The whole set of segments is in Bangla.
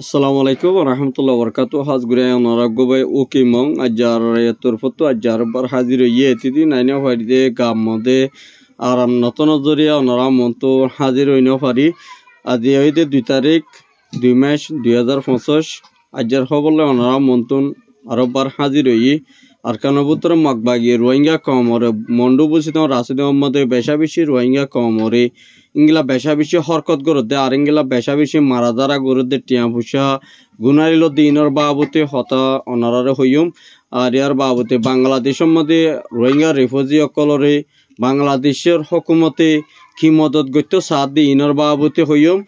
আসসালামু আলাইকুম রহমতুল্লাহ বরকাত হাজগুড়ে নরাগবাই ওকে মং আজার তোরফতো আজার বার হাজির ইয়ে তিদি নাইনা ফারিদে গাম মদে আরাম নতুন জরিয়া নরা মন্ত হাজির হইন পারি আজি হইতে 2 তারিখ 2 মাস 2025 আজার খবরলে নরা মন্তন আরো বার হাজির হই আর কানবুতর মগবাগি রোহিঙ্গা কমরে মন্ডু বুসিত রাশিদ মোহাম্মদ বেশা বেশি রোহিঙ্গা কমরে ইংলা বেশা বেশি হরকত গরদে আর ইংলা বেশা বেশি মারাদারা গরদে টিয়া ফুসা গুনারিল দিনর বাবুতে হতা অনারারে হইম আর ইয়ার বাবুতে বাংলাদেশের মধ্যে রোহিঙ্গা রিফিউজি অকলরে বাংলাদেশের হকুমতে কি মদত গত্য সাথ দি ইনর বাবুতে হইম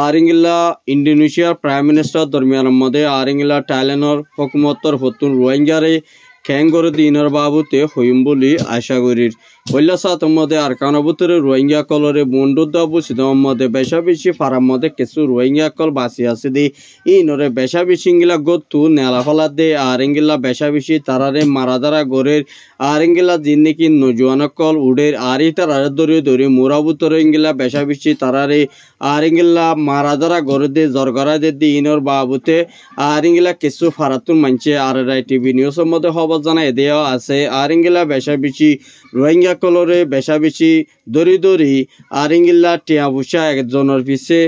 আর ইংলা ইন্দোনেশিয়ার প্রাইম মিনিস্টার দরমিয়ানের মধ্যে আর ইংলা থাইল্যান্ডর হকুমতর হতুন রোহিঙ্গারে খেঙ্গরে দিনর বাবুতে হইম বলি আশা করির হইলা সাত মধ্যে আর কানবুতরে রোহিঙ্গা কলরে বন্ডুদ্দা বুঝিত মধ্যে বেশা বেশি ফারাম মধ্যে কিছু রোহিঙ্গা কল বাসি আছে দি ইনরে বেশা বেশি ইংলা গতু নেলা ফলা দে আর ইংলা বেশা বেশি তারারে মারাদারা গরের আর ইংলা জিন নাকি নজওয়ান কল উড়ের আর ই তারারে ধরে মোরাবুতরে ইংলা বেশা বেশি তারারে আর ইংলা মারাদারা গরে দে জরগরা দে দি ইনর বাবুতে আর ইংলা কিছু ফারাতুন মানছে আর রাই টিভি নিউজের মধ্যে খবর জানাই দেওয়া আছে আর ইংলা বেশা বেশি রোহিঙ্গা কলরে বেশা বেশি দরি আর ইংলা টিয়া বুসা একজনের পিছে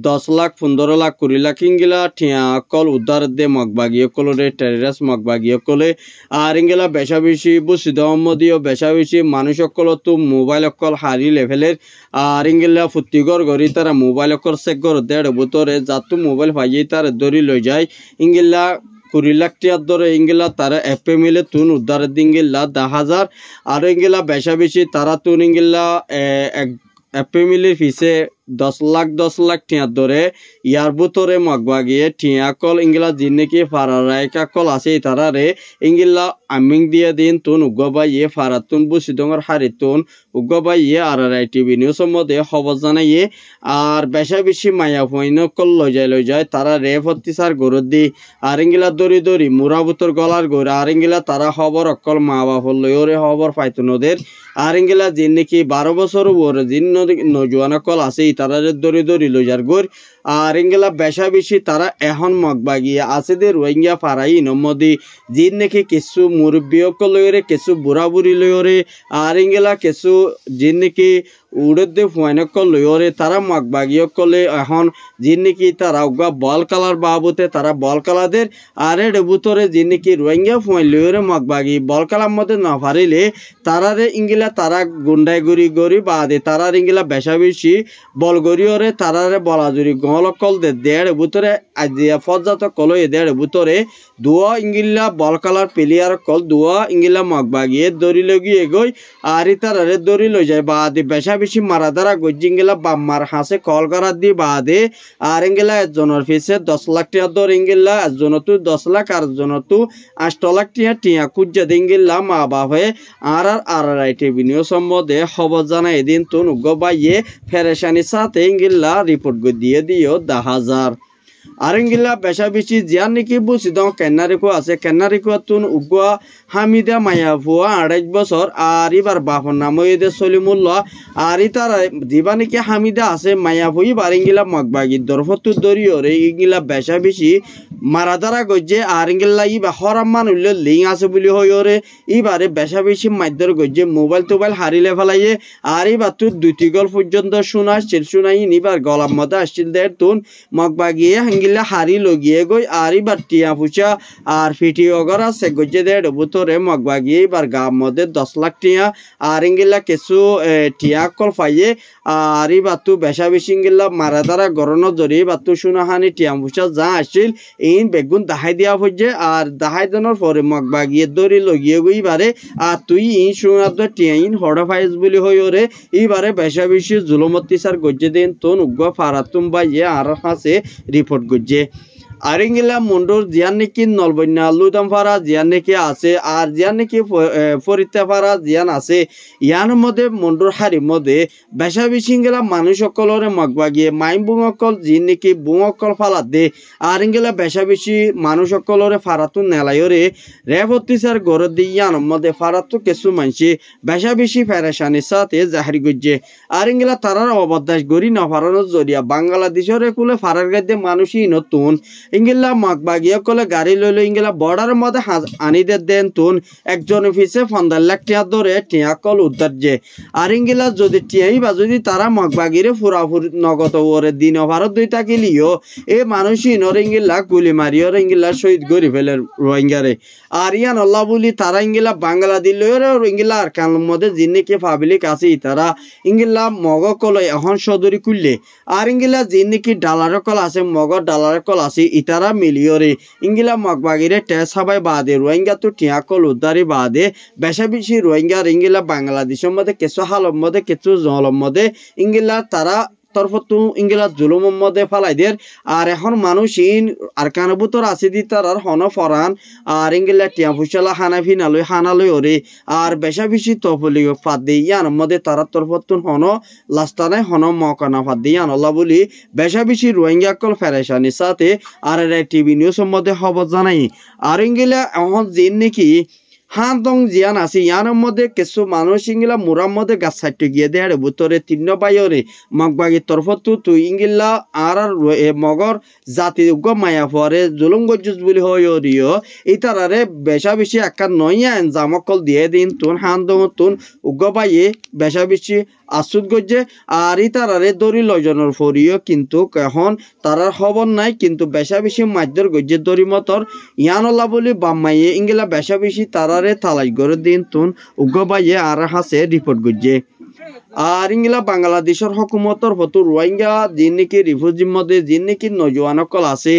10 লাখ 15 লাখ 20 লাখ ইংলা টিয়া কল উদ্ধার দে মগবাগিয়ে কলরে টেরিরাস মগবাগিয়ে কলে আর ইংলা বেশা বেশি বুসিদ মোহাম্মদীয় বেশা বেশি মানুষ কল তো মোবাইল কল হারি লেভেলের আর ইংলা ফুটিগর গড়ি তারা মোবাইল কল চেক কর দেড় বুতরে যাতু মোবাইল পাইয়ে তার দরি লই যায় ইংলা 20 লাখ টিয়ার ধরে ইংলা তারা এপে মিলে তুন উদ্ধার দিঙ্গিল্লা 10,000 আর ইংলা বেশা বেশি তারা তুন ইংলা এপে মিলে ফিসে 10 লাখ টিয়ার ধরে ইয়ার বুতরে মগবাগিয়ে টিয়া কল ইংলা জিন নাকি ফারারাইকা কল আছে তারারে ইংলা আমিং দিয়ে দিন তুন উগবাইয়ে ফারাতুন বুসিদঙ্গর হারিতুন উগবাইয়ে আর রাই টিভি নিউজের মধ্যে খবর জানাইয়ে আর বেশা বেশি মায়া ফইন কল লই যায় তারা রে ফতিসার গরদ দি আর ইংলা দরি মুরাবুতর গলার গর আর ইংলা তারা খবর অকল মা বাপ লইরে খবর পাইতুন ওদের আর ইংলা জিন নাকি 12 বছর ওর জিন নজওয়ান কল আছে তারারে দরি লইজার গর আর ইংলা বেশা বেশি তারা এখন মগবাগিয়ে আছে দে রোহিঙ্গা ফারাই নমদি জিন নাকি কিছু মুরব্বী লইরে কিছু বুড়া বুড়ি লইরে আর ইংলা কিছু জিন নাকি উড়ে ফুয়াইনকল লইরে তারা মগবাগিয়ে কলে এখন জিন নাকি তারা উগা বল কালার বাবুতে তারা বল কালাদের আর এর বুতরে জিন নাকি রোহিঙ্গা ফুয়াই লইরে মগবাগি বল কালার মধ্যে না পারিলে তারারে ইংলা তারা গুন্ডাই গরি বাদে তারার ইংলা বেশা বেশি বল গরিওরে তারারে বলাজুরি গলকল দে দেড় বুতরে আজিয়া ফজাত কল এ দেড় বুতরে দুয়া ইংলা বল কালার প্লেয়ার কল দুয়া ইংলা মগবাগিয়ে দরি লগিয়ে গই আর তারারে দরি লই যায় বাদে বেশা বেশি মারাদারা গজিংলা বাম্মার হাসে কল করার দি বাদে আর ইংলা একজনের ফিসে 10 লাখ টিয়া দর ইংলা একজনতু 10 লাখ আর একজনতু 8 লাখ টিয়া খুঁজে দিঙ্গিল্লা মা বাপে আর রাইটে ভিডিও সম্বন্ধে খবর জানাই এদিন তো গবাইয়ে ফেরেশানি সাথে ইংলা রিপোর্ট দিয়ে দিও 10,000 আর ইংলা বেশা বেশি জিয়ান নাকি বুঝিদ কেনারিকো আছে কেনারিকো তুন উগুয়া হামিদা মায়া ভুয়া 28 বছর আর এবার বাপর নাম হইদে সলিমুল্লাহ আর তারা দিবা নাকি হামিদা আছে মায়া ভুই বার ইংলা মগবাগি দরফতু দরিয়রে ইংলা বেশা বেশি মারাদারা গজে আর ইংলা ইবা হরাম মানুষ লিং আছে বলি হইরে ইবারে বেশা বেশি মাইদর গজে মোবাইল টোবাইল হারিলে ফেলাইয়ে আর এবার তুই 2টি গল পর্যন্ত শুনাই নিবার গলার মধ্যে আসছিল দেড় তুন মগবাগিয়ে হাঙ্গিলা হারি লগিয়ে গই আর এবার টিয়া ফুচা আর ফিটি অগরা সে গজে দেড় বুতরে মগবাগিয়ে এবার গাম মধ্যে 10 লাখ টিয়া আর ইংলা কিছু টিয়া কল পাইয়ে আর এবার তু বেশা বেশি ইংলা মারাদারা গরণ জরি বা তু শুনাহানি টিয়া ফুচা যা আসছিল ইন বেগুন দাহাই দিয়া হইছে আর দাহাই জনের পরে মগবাগিয়ে দরি লগিয়ে গই বারে আর তুই ইন শুনাদ টিয়া ইন হড়া ফাইজ বলি হইরে এবারে বেশা বেশি জুলমতি সার গজে দিন তোন উগ্র ফারাতুম বাইয়ে আর হাসে রিপোর্ট গজে আর ইংলা মন্ডর জিয়ান নাকি নলবন্যা লুদাম ফারা জিয়ান নাকি আছে আর জিয়ান নাকি ফরিতা ফারা জিয়ান আছে ইয়ার মধ্যে মন্ডর হারির মধ্যে বেশা বেশি ইংলা মানুষ সকলরে মগবাগিয়ে মাইম বুঙকল জিন নাকি বুঙকল ফালা দে আর ইংলা বেশা বেশি মানুষ সকলরে ফারাতু নেলাইরে রেফতিসার গড় দি ইয়ার মধ্যে ফারাতু কিছু মানছি বেশা বেশি ফেরেশানির সাথে জাহির গজ্জে আর ইংলা তারার অবদাস গড়ি না ফারানোর জরিয়া বাংলাদেশের কুলে ফারার গাদ্যে মানুষই নতুন ইংগিলা মগবাগিয়া কলে গাড়ি লইলো ইংগিলা বর্ডারের মধ্যে আনি দেন তুন একজন পিছে 15 লাখ টাকা ধরে টিয়া কল উদ্ধার যে আর ইংগিলা যদি টিয়াই বা যদি তারা মগবাগিরে ফুরাফুর নগদ ওরে দিন ভারত দুই তাকিলিও এ মানুষই নর ইংগিলা গুলি মারিও ইংগিলা শহীদ গরি ফেলে রোহিঙ্গারে আর ইয়ান আল্লাহ বলি তারা ইংগিলা বাংলাদেশ লইরে ইংগিলা আর কান মধ্যে জিন্নিকে পাবলিক আছে তারা ইংগিলা মগ কল এখন সদরি খুললে আর ইংগিলা জিন্নিকি ডালার কল আছে মগ ডালার কল আছে ইতারা মিলিয়রে ইংগিলা মগবাগিরে টেস হাবাই বাদে রোহিঙ্গা তো টিয়া কল উদ্ধারি বাদে বেশা বেশি রোহিঙ্গা ইংগিলা বাংলাদেশের মধ্যে কিছু হালর মধ্যে কিছু জলর মধ্যে ইংগিলা তারা তরফতু ইংগিলা জুলুমের মধ্যে ফালাই দের আর এখন মানুষ ইন আর কানবুতর আছে দি তার হন ফরান আর ইংগিলা টিয়া ফুসালা হানালই ওরে আর বেশা বেশি তফলি ফাদ দিয়ে ইয়ান মধ্যে তারা তরফতুন হন লাস্তানায় হন মকানা ফাদ দিয়ে আনল্লা বলি বেশা বেশি রোহিঙ্গা কল ফেরেশানির সাথে আর টিভি নিউজের মধ্যে খবর জানাই আর ইংগিলা এখন জিন নাকি হান দং জিয়ান আছে ইয়ানোর মধ্যে কিছু মানুষ ইংগিলা মুরার মধ্যে গাছ সাইটে গিয়ে দেয় বুতরে 3 বাইরে মগবাগির তরফতু তুই ইংগিলা আর মগর জাতি উগ্র মায়া পরে জুলুম গজ্জুস বলি হইও ইতারারে বেশা বেশি একা নইয়া জামকল দিয়ে দিন তুন হান দং তুন উগ্র বাইয়ে বেশা বেশি আসুদ গজ্জে আর ইতারারে দড়ি লজনের ফরিও কিন্তু এখন তারার খবর নাই কিন্তু বেশা বেশি মাধ্যর গজ্জে দড়ি মতর ইয়ানল্লা বলি বাম্মাইয়ে ইংগিলা বেশা বেশি তারারে তালাই করে দিন তুন উগ্র বাইয়ে আর হাসে রিপোর্ট গজ্জে আর ইংলা বাংলাদেশের হকুমতর হতো রোহিঙ্গা যিন নাকি রিফিউজির মধ্যে যিন নাকি নজওয়ান অকল আছে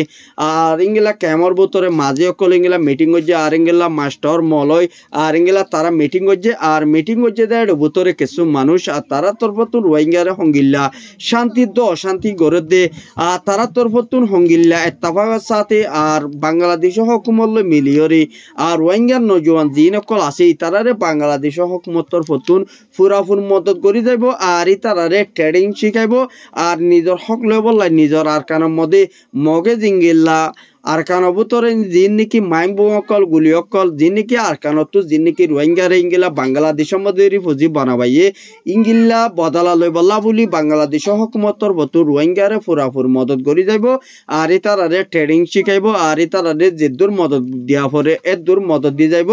আর ইংলা ক্যামর বোতরে মাঝে অকল ইংলা মিটিং হচ্ছে আর ইংলা মাস্টার মলয় আর ইংলা তারা মিটিং হচ্ছে আর মিটিং হচ্ছে দেয় বোতরে কিছু মানুষ আর তারা তরফতুন রোহিঙ্গারে হঙ্গিল্লা শান্তি দ অশান্তি গড়ে দে আর তারা তরফতুন হঙ্গিল্লা এত্তাফাকের সাথে আর বাংলাদেশের হকুমত মিলিয়রে আর রোহিঙ্গার নজওয়ান যিন অকল আছে তারারে বাংলাদেশের হকুমতর ফতুন ফুরাফুর মদত করি যাইব আর ইতারারে ট্রেডিং শিখাইব আর নিজের হক লইব নিজের আর কানের মধ্যে মগে জিঙ্গিল্লা আর কান বুতরে যিন নাকি মাইম অকল গুলি অকল যিন নাকি আর কানতো যিন নাকি রোহিঙ্গারে ইংগিলা বাংলাদেশের মধ্যে রিফিউজি বানাবাইয়ে ইংগিল্লা বদলা লই বল্লা বলি বাংলাদেশের হকুমতর বতু রোহিঙ্গারে ফুরাফুর মদত করি যাইব আর ইতারারে ট্রেডিং শিখাইব আর ইতারারে যেদুর মদত দিয়া পরে এদুর মদত দিয়ে যাইব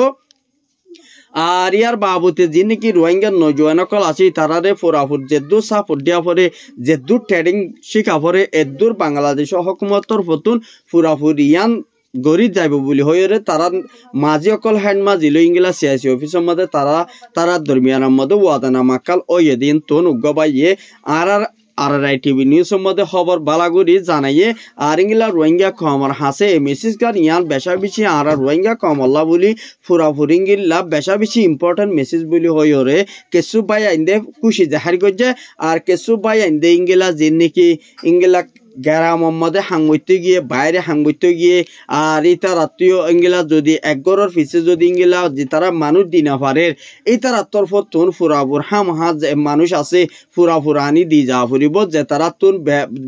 আর ইয়ার বাবুতে যিনি নাকি রোহিঙ্গার নজওয়ান কল আছে তারারে ফুরাফুর যেদুর সাপোর্ট দিয়া পরে যেদুর ট্রেডিং শিখা পরে এদুর বাংলাদেশের হকুমতর ফতুন ফুরাফুর ইয়ান গড়ি যাইব বলি হইরে তারা মাঝি অকল হ্যান্ড মাঝি লো ইংলা সিআইসি অফিসের মধ্যে তারা দরমিয়ানের মধ্যে ওয়াদানা মাকাল ওই দিন তোন উগ্রবাইয়ে আর টিভি নিউজের মধ্যে খবর বালাগুড়ি জানাইয়ে আর ইংলা রোহিঙ্গা কমর হাসে মেসেজ গান ইয়ান বেশা বেশি আর রোহিঙ্গা কমল্লা বলি ফুরাফুর ইংলা বেশা বেশি ইম্পর্টেন্ট মেসেজ বলি হইরে কেসু বাই আইন্দে খুশি জাহার করছে আর কেসু বাই আইন্দে ইংলা যিন নাকি ইংলা গ্রামের মধ্যে হাঙ্গইতে গিয়ে বাইরে হাঙ্গইতে গিয়ে আর ইতার আত্মীয় ইংলা যদি একগরের পিছে যদি ইংলা যে তারা মানুষ দিনা পারে এই তার তরফত তুন ফুরাফুর মানুষ আছে ফুরাফুর আনি দি যা ফুরিব যে তারা তুন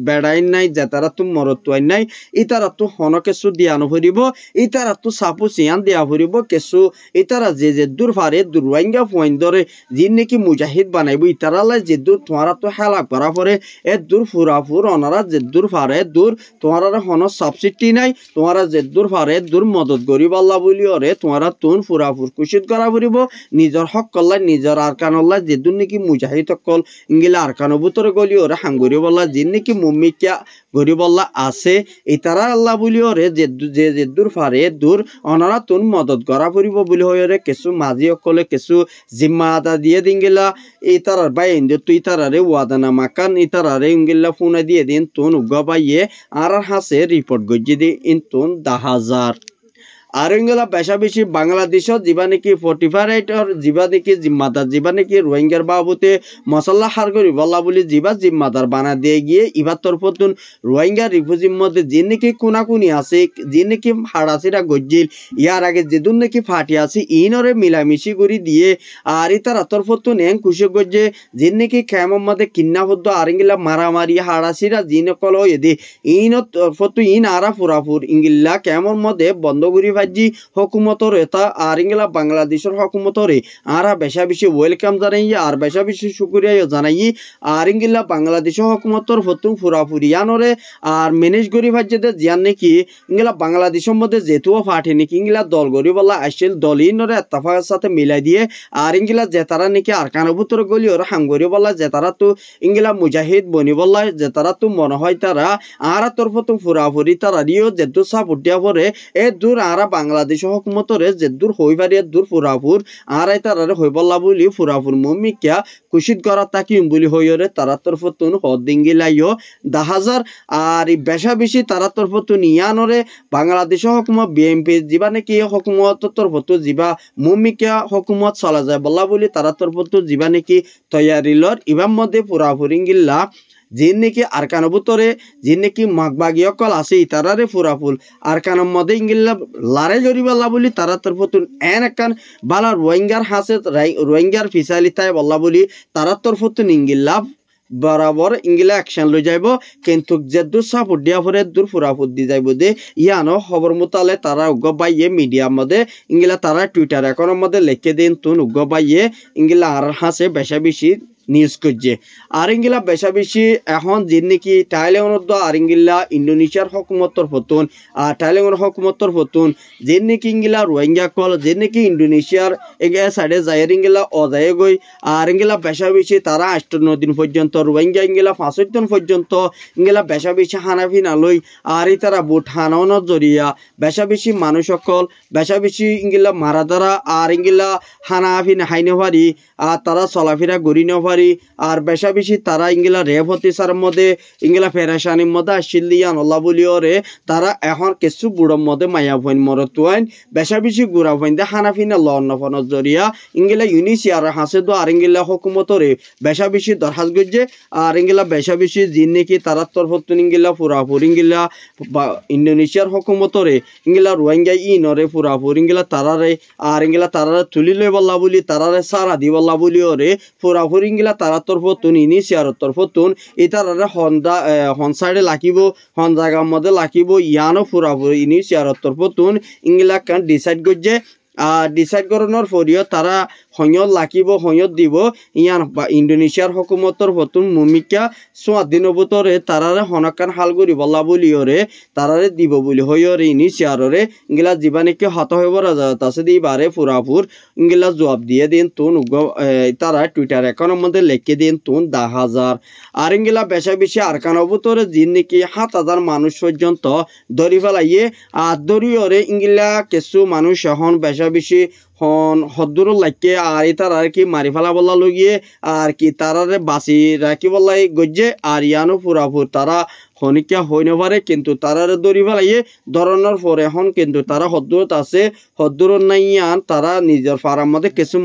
বেড়াইন নাই যে তারা তুন মরত্বাইন নাই এই তারা তো হন কেসু দিয়ানো ফুরিব এই তারা তো সাপু সিয়ান দিয়া ফুরিব কেসু এই তারা যে দূর পারে রোহিঙ্গা পয়েন্ট ধরে যিন নাকি মুজাহিদ বানাইব ইতারালাই যে দূর তোমারা তো হেলা করা পরে এ দূর ফুরাফুর অনারা যে দূর পারে দূর তোমার হন সাবসিডি নাই তোমার যে দূর পারে দূর মদত গরিব আল্লাহ বলি ওরে তোমার তুন ফুরাফুর কুশিত করা ফুরিব নিজের হক কল্লাই নিজের আরকান আল্লাহ যে দূর নাকি মুজাহিদ কল ইংলা আরকানো ভিতরে গলি ওরে হাঙ্গুরি বল্লা যে নাকি মুমিকা গরিব আল্লাহ আছে এই তারা আল্লাহ বলি ওরে যে দূর পারে দূর অনারা তুন মদত করা ফুরিব বলি হয়ে কিছু মাঝি অকলে কিছু জিম্মা আদা দিয়ে দিঙ্গিলা এই তারার বাই তুই তারারে ওয়াদানা মাকান এই তারারে ইংলা ফোনে দিয়ে দিন তুন উগ্রবাইয়ে আর হাসে রিপোর্ট গজ্জি দি ইন্তুন 10,000 আর ইংলা বেশা বেশি বাংলাদেশত যিবা নাকি 45 যিবা নাকি জিম্মাদার যিবা নাকি রোহিঙ্গার বাবুতে মশলা হার করি বল্লা বলি যিবা জিম্মাদার বানা দিয়ে গিয়ে ইবার তরফতুন রোহিঙ্গা রিফিউজির মধ্যে যে নাকি কোনাকুনি আছে যে নাকি হাড়াছিরা গজ্জিল ইয়ার আগে যেদুন নাকি ফাটি আছে ইনরে মিলামিশি করে দিয়ে আর ইতার তরফতুন এং খুশি গজ্জে যে নাকি খেমর মধ্যে কিন্না হদ্দ আর ইংলা মারামারি হাড়াছিরা জিন কল হয়ে দে ইন তরফতু ইন আরা ফুরাফুর ইংলা খেমর মধ্যে বন্ধ করি ভাজি হুকুমতর এটা আর ইংলা বাংলাদেশের হুকুমতরে আরা বেশা বেশি ওয়েলকাম জানাই আর বেশা বেশি শুকরিয়া জানাই আর ইংলা বাংলাদেশের হুকুমতর ফতুন পুরাপুরি আনরে আর মেনেজ গরি ভাজ্যতে জিয়ান নাকি ইংলা বাংলাদেশের মধ্যে যেতুয়া ফাটে নাকি ইংলা দল গরি বলা আসছিল দলই নরে এত্তাফাকের সাথে মিলাই দিয়ে আর ইংলা যে তারা নাকি আর কানবুতর গলি ওরা হাঙ্গরি বলা যে তারা তো ইংলা মুজাহিদ বনি বলা যে তারা তো মনে হয় তারা আর তরফ তো পুরাপুরি তারা রিও যে দূর সাপোর্ট দিয়া পরে এ দূর আরা বাংলাদেশ হুকুমতরে যে দূর হই পারি দূর পুরাপুর আর তারা হই বলা বলি পুরাপুর মমিকা কুশিত করা তাকিম বলি হইরে তারা তরফ তো হদিঙ্গিলাইও 10,000 আর বেশা বেশি তারা তরফ তো ইয়ানরে বাংলাদেশ হুকুমত বিএনপি যিবা নাকি হুকুমত তরফ তো যিবা মমিকা হুকুমত চলা যায় বলা বলি তারা তরফ তো যিবা নাকি তৈয়ারিলর ইবাম মধ্যে পুরাপুরি গিল্লা যিন নাকি আরকানবুতরে যিন নাকি মাগবাগি অকল আছে তারারে পুরাপুল আরকানম মধ্যে ইংলিলা লারে জরিবাল্লা বলি তারা তরফতুন এন একান বালা রোহিঙ্গার হাসে রোহিঙ্গার ফিসালিতায় বল্লা বলি তারা তরফতুন ইংলিলা বরাবর ইংলা অ্যাকশন লই যাইব কিন্তু যে দূর সাপোর্ট দিয়া পরে দূর পুরাপুর দি যাইব দে ইয়ানো খবর মোতালে তারা উগ্রবাইয়ে মিডিয়ার মধ্যে ইংলা তারা টুইটার অ্যাকাউন্টের মধ্যে লিখে দিন তুন উগ্রবাইয়ে ইংলা আর হাসে বেশা বেশি নিউজ করছে আর ইংলা বেশা বেশি এখন যে নাকি থাইল্যান্ড আর ইংলা ইন্দোনেশিয়ার হুকুমতর ফতুন আর থাইল্যান্ডের হুকুমতর ফতুন যে নাকি ইংলা রোহিঙ্গা কল যে নাকি ইন্দোনেশিয়ার এগে সাইডে যায় ইংলা অজায় গই আর ইংলা বেশা বেশি তারা 8 দিন পর্যন্ত রোহিঙ্গা ইংলা 5 দিন পর্যন্ত ইংলা বেশা বেশি হানাফি না লই আর তারা বুট হানানোর জরিয়া বেশা বেশি মানুষ সকল বেশা বেশি ইংলা মারা দ্বারা আর ইংলা হানাফি না হাইনে পারি আর তারা চলাফেরা গড়ি নেওয়া আর বেশা বেশি তারা ইংলা রেপ হতিসার মধ্যে ইংলা ফেরাসানির মধ্যে আসছিল দিয়ান আল্লাহ বলিও রে তারা এখন কিছু বুড়োর মধ্যে মায়া ভইন মরতুয়াইন বেশা বেশি গুড়া ভইন দে হানাফিনা লন্নফনের জরিয়া ইংলা ইউনিসিয়ার হাসে দো আর ইংলা হুকুমতরে বেশা বেশি দরখাস গজ্জে আর ইংলা বেশা বেশি জিন নাকি তারার তরফতুন ইংলা পুরাপুরি ইংলা ইন্দোনেশিয়ার হুকুমতরে ইংলা রোহিঙ্গা ইনরে পুরাপুরি ইংলা তারারে আর ইংলা তারারে তুলি লই বল্লা বলি তারারে সারা দি বল্লা বলিও রে পুরাপুরি ইংলা তারা তরফতুন ইনিশিয়ার তরফতুন ইতারারে হন সাইডে লাখিব হন জায়গার মধ্যে লাখিব ইয়ানো পুরাপুরি ইনিশিয়ার তরফতুন ইংলা কান ডিসাইড করছে আর ডিসাইড করানোর পরেও তারা হয়ত লাখিব হয়ত দিব ইয়ান ইন্দোনেশিয়ার হুকুমতর ফতুন মুমিকা স্বাধীন বতরে তারারে হনকান হাল করি বলা বলিওরে তারারে দিব বলি হইরে ইনিশিয়ারে ইংলা জীবানিকে হত হইব আছে দিবারে পুরাপুর ইংলা জবাব দিয়ে দিন তুন তারা টুইটার অ্যাকাউন্টের মধ্যে লিখে দিন তুন 10,000 আর ইংলা বেশা বেশি আরকান বতরে যিন নাকি 7,000 মানুষ পর্যন্ত ধরি ফেলাইয়ে আর দরিয়রে ইংলা কিছু মানুষ এখন বেশা বেশি হন হদ্দুর লাগে আর তার আর কি মারি ফেলা বলা লগিয়ে আর কি তারারে বাঁচি রাখি বলাই গজ্জে আর ইয়ানো পুরাপুর তারা হনিকা হই না পারে কিন্তু তারারে দড়ি ফেলাইয়ে ধরনের পরে এখন কিন্তু তারা হদ্দুরত আছে হদ্দুরত নাই ইয়ান তারা নিজের ফার্ম মধ্যে কিছু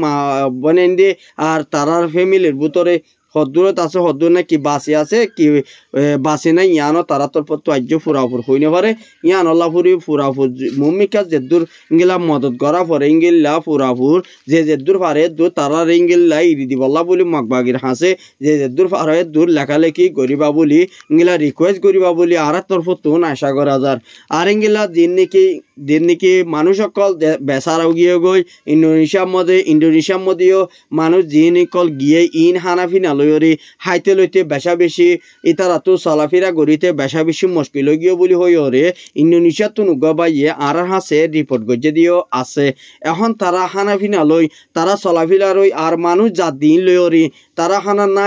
বনেন দিয়ে আর তারার ফ্যামিলির ভিতরে হদ্দুরত আছে হদ্দুর না কি বাসি আছে কি বাসি নাই ইয়ানো তারা তোর তো আজ্য পুরাপুর হই না পারে ইয়ান আল্লাহপুরি পুরাপুর মুমিকা যেদুর ইংলা মদত করা পরে ইংলা পুরাপুর যে যেদুর পারে দূর তারার ইংলা ইরি দিবল্লা বলি মগবাগির হাসে যে যেদুর পারে দূর লেখালেখি করিবা বলি ইংলা রিকোয়েস্ট করিবা বলি আর তরফ তুন আশা করা যার আর ইংলা দিন নাকি মানুষ সকল বেসারাও গিয়ে গই ইন্দোনেশিয়ার মধ্যেও মানুষ যিন কল গিয়ে ইন হানাফি না লইরে হাইতে লইতে বেশা বেশি ইতারা তো চলাফেরা গড়িতে বেশা বেশি মুশকিল গিয়ে বলি হইরে ইন্দোনেশিয়া তো নুগাবাইয়ে আর হাসে রিপোর্ট গজে দিও আছে এখন তারা হানাফি না লই তারা চলাফেরা রই আর মানুষ যা দিন লইরে তারা হানা না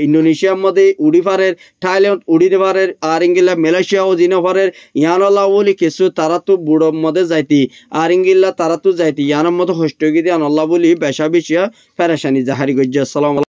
ইন্দোনেশিয়ার মধ্যে উড়িপারের থাইল্যান্ড উড়িপারের আর ইংলা মালয়েশিয়াও জিনপারের ইয়ানলা বলি কিছু তারা তো বুড়োর মধ্যে যাইতি আর ইংলা তারা তো যাইতি ইয়ানের মতো হস্ত গিয়ে আনল্লা বলি বেশা বেশি ফেরাসানি জাহারি গজ্জে আসসালাম।